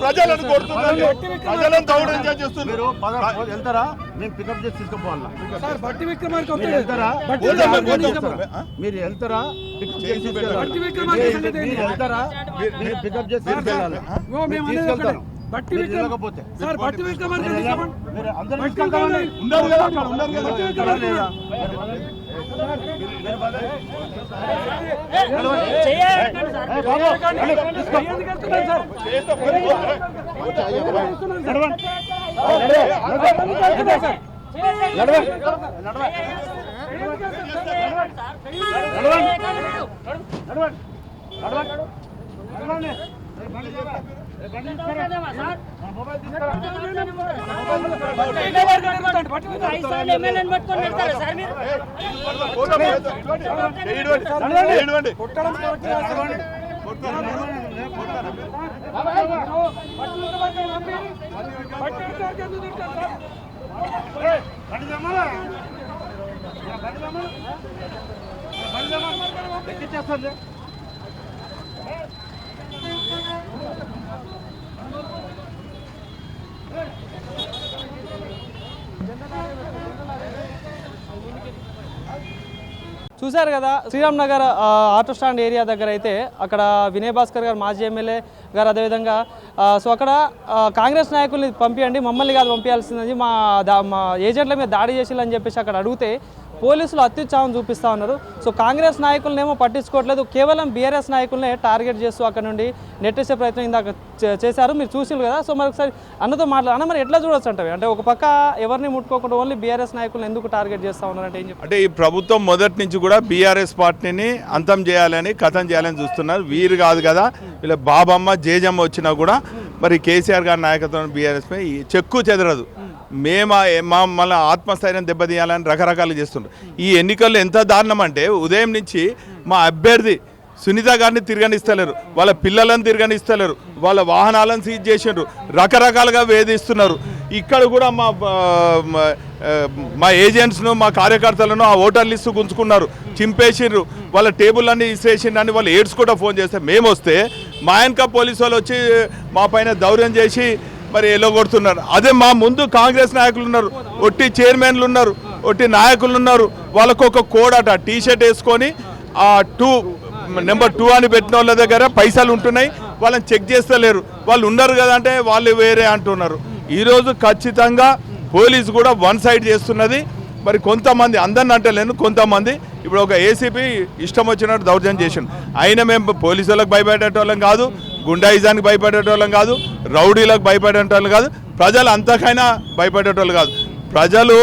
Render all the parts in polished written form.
ప్రజలను కొడుతున్నారు, ప్రజలను దౌర్జన్యం చేస్తున్నారు. వెళ్తారా? మేము పికప్ చేసి తీసుకుపోవాలా? మీరు వెళ్తారా? పికప్ చేసి తీసుకెళ్తాను. బట్టి వెళ్ళకపోతే చూశారు కదా Sriram Nagar auto stand area దగ్గర అయితే అక్కడ వినయ్ భాస్కర్ గారు మాజీ ఎమ్మెల్యే గారు అదేవిధంగా సో అక్కడ కాంగ్రెస్ నాయకుల్ని పంపించండి, మమ్మల్ని కాదు పంపించాల్సిందని మా ఏజెంట్ల మీద దాడి చేయాలని చెప్పేసి అక్కడ అడిగితే పోలీసులు అత్యుత్సాహం చూపిస్తూ ఉన్నారు. సో కాంగ్రెస్ నాయకులనేమో పట్టించుకోవట్లేదు, కేవలం బీఆర్ఎస్ నాయకులనే టార్గెట్ చేస్తూ అక్కడ నుండి నెట్టేసే ప్రయత్నం ఇందాక చేశారు, మీరు చూసిండ్రు కదా. సో మరి ఒకసారి అన్నతో అన్న మరి ఎట్లా చూడొచ్చు అంటే ఒక పక్క ఎవరిని ముట్టుకోకుండా ఓన్లీ బీఆర్ఎస్ నాయకులను ఎందుకు టార్గెట్ చేస్తూ ఉన్నారంటే ఏం చెప్పారు? అంటే ఈ ప్రభుత్వం మొదటి నుంచి కూడా బీఆర్ఎస్ పార్టీని అంతం చేయాలని కథం చేయాలని చూస్తున్నారు. వీరు కాదు కదా, వీళ్ళ బాబమ్మ జేజమ్మ వచ్చినా కూడా మరి కేసీఆర్ గారి నాయకత్వం బీఆర్ఎస్ పై చెక్కు చెదరదు. మళ్ళీ ఆత్మస్థైర్యం దెబ్బతీయాలని రకరకాలు చేస్తుంటారు. ఈ ఎన్నికల్లో ఎంత దారుణం అంటే ఉదయం నుంచి మా అభ్యర్థి సునీత గారిని తిరగనిస్తలేరు, వాళ్ళ పిల్లలను తిరగనిస్తలేరు, వాళ్ళ వాహనాలను సీజ్ చేసిండ్రు, రకరకాలుగా వేధిస్తున్నారు. ఇక్కడ కూడా మా ఏజెంట్స్ను మా కార్యకర్తలను ఆ ఓటర్ లిస్టు గుంజుకున్నారు, చింపేసిండ్రు, వాళ్ళ టేబుల్ అన్నీ ఇసేసిండ్రని వాళ్ళు ఏడ్స్ కూడా ఫోన్ చేస్తే మేము వస్తే మా వెనక పోలీసు వాళ్ళు వచ్చి మా పైన దౌర్యం చేసి మరి ఎల్లగొడుతున్నారు. అదే మా ముందు కాంగ్రెస్ నాయకులు ఉన్నారు, ఒట్టి చైర్మన్లు ఉన్నారు, ఒట్టి నాయకులు ఉన్నారు. వాళ్ళకు ఒక కోడ్ అట టీషర్ట్ వేసుకొని ఆ నెంబర్ 2 అని పెట్టిన వాళ్ళ దగ్గర పైసలు ఉంటున్నాయి, వాళ్ళని చెక్ చేస్తలేరు. వాళ్ళు ఉన్నారు కదా అంటే వాళ్ళు వేరే అంటున్నారు. ఈరోజు ఖచ్చితంగా పోలీసు కూడా వన్ సైడ్ చేస్తున్నది. మరి కొంతమంది అందరిని అంటలేను, కొంతమంది ఇప్పుడు ఒక ఏసీపీ ఇష్టం వచ్చినట్టు దౌర్జన్యం చేసిండు. అయినా మేము పోలీసులకు భయపడేటోళ్ళం కాదు, గుండాయిజానికి భయపడేటోళ్ళం కాదు, రౌడీలకు భయపడేటోళ్ళు కాదు, ప్రజలు అంతకైనా భయపడేటోళ్ళు కాదు. ప్రజలు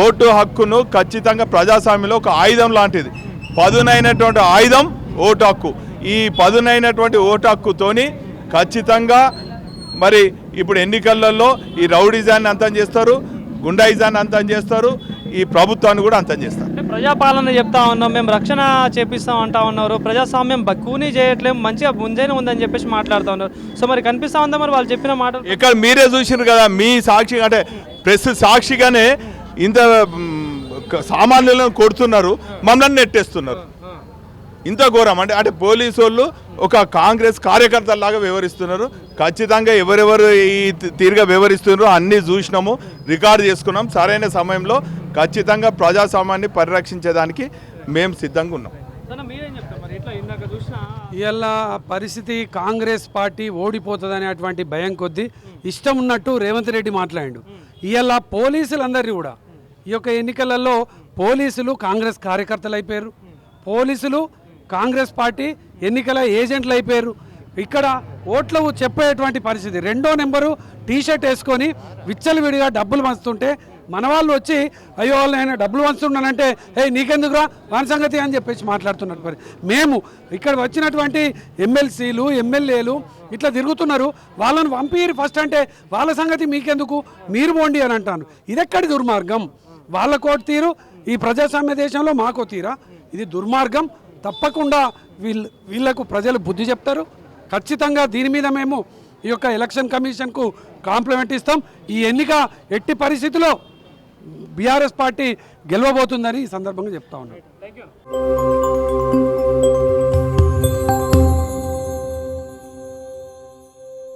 ఓటు హక్కును ఖచ్చితంగా ప్రజాస్వామ్యంలో ఒక ఆయుధం లాంటిది, పదునైనటువంటి ఆయుధం ఓటు హక్కు. ఈ పదునైనటువంటి ఓటు హక్కుతోని ఖచ్చితంగా మరి ఇప్పుడు ఎన్నికలలో ఈ రౌడీజాన్ని అంతం చేస్తారు, గుండాయిజాన్ని అంతం చేస్తారు, ఈ ప్రభుత్వాన్ని కూడా అంతం చేస్తారు. ప్రజాపాలన చెప్తా ఉన్నాం, మేము రక్షణ చేపిస్తాం అంటా ఉన్నారు, ప్రజాస్వామ్యం కూనీ చేయట్లేము, మంచిగా ముంజైన ఉందని చెప్పేసి మాట్లాడుతూ ఉన్నారు. సో మరి కనిపిస్తా ఉందా మరి వాళ్ళు చెప్పిన మాట? ఇక్కడ మీరే చూసినారు కదా, మీ సాక్షి అంటే ప్రెస్ సాక్షిగానే ఇంత సామాన్యులను కొడుతున్నారు, మమ్మల్ని నెట్టేస్తున్నారు. ఇంత ఘోరం అంటే పోలీసు వాళ్ళు ఒక కాంగ్రెస్ కార్యకర్తలాగా వ్యవహరిస్తున్నారు. ఖచ్చితంగా ఎవరెవరు ఈ తీరుగా వ్యవహరిస్తున్నారో అన్నీ చూసినాము, రికార్డు చేసుకున్నాం. సరైన సమయంలో ఖచ్చితంగా ప్రజాస్వామ్యాన్ని పరిరక్షించేదానికి మేము సిద్ధంగా ఉన్నాం. ఇవాళ పరిస్థితి కాంగ్రెస్ పార్టీ ఓడిపోతుంది అనేటువంటి భయం కొద్దీ ఇష్టం ఉన్నట్టు రేవంత్ రెడ్డి మాట్లాడాడు. ఇవాళ పోలీసులందరినీ కూడా ఈ యొక్క ఎన్నికలలో పోలీసులు కాంగ్రెస్ కార్యకర్తలు అయిపోయారు, పోలీసులు కాంగ్రెస్ పార్టీ ఎన్నికల ఏజెంట్లు అయిపోయారు. ఇక్కడ ఓట్లు చెప్పేటువంటి పరిస్థితి. 2వ నెంబరు టీషర్ట్ వేసుకొని విచ్చలవిడిగా డబ్బులు పంచుతుంటే మన వాళ్ళు వచ్చి అయ్యో వాళ్ళు నేను డబ్బులు పంచుతున్నానంటే నీకెందుకురా వాని సంగతి అని చెప్పేసి మాట్లాడుతున్నారు. మరి మేము ఇక్కడ వచ్చినటువంటి ఎమ్మెల్సీలు ఎమ్మెల్యేలు ఇట్లా తిరుగుతున్నారు, వాళ్ళని పంపిరు ఫస్ట్ అంటే వాళ్ళ సంగతి మీకెందుకు, మీరు పోండి అని అంటాను. ఇదెక్కడి దుర్మార్గం? వాళ్ళ కోటి తీరు ఈ ప్రజాస్వామ్య దేశంలో మాకో తీరా? ఇది దుర్మార్గం. తప్పకుండా వీళ్లకు ప్రజలు బుద్ధి చెప్తారు. ఖచ్చితంగా దీని మీద మేము ఈ యొక్క ఎలక్షన్ కమిషన్కు కాంప్లిమెంట్ ఇస్తాం. ఈ ఎన్నిక ఎట్టి పరిస్థితిలో బీఆర్ఎస్ పార్టీ గెలవబోతుందని ఈ సందర్భంగా చెప్తా ఉన్నాను.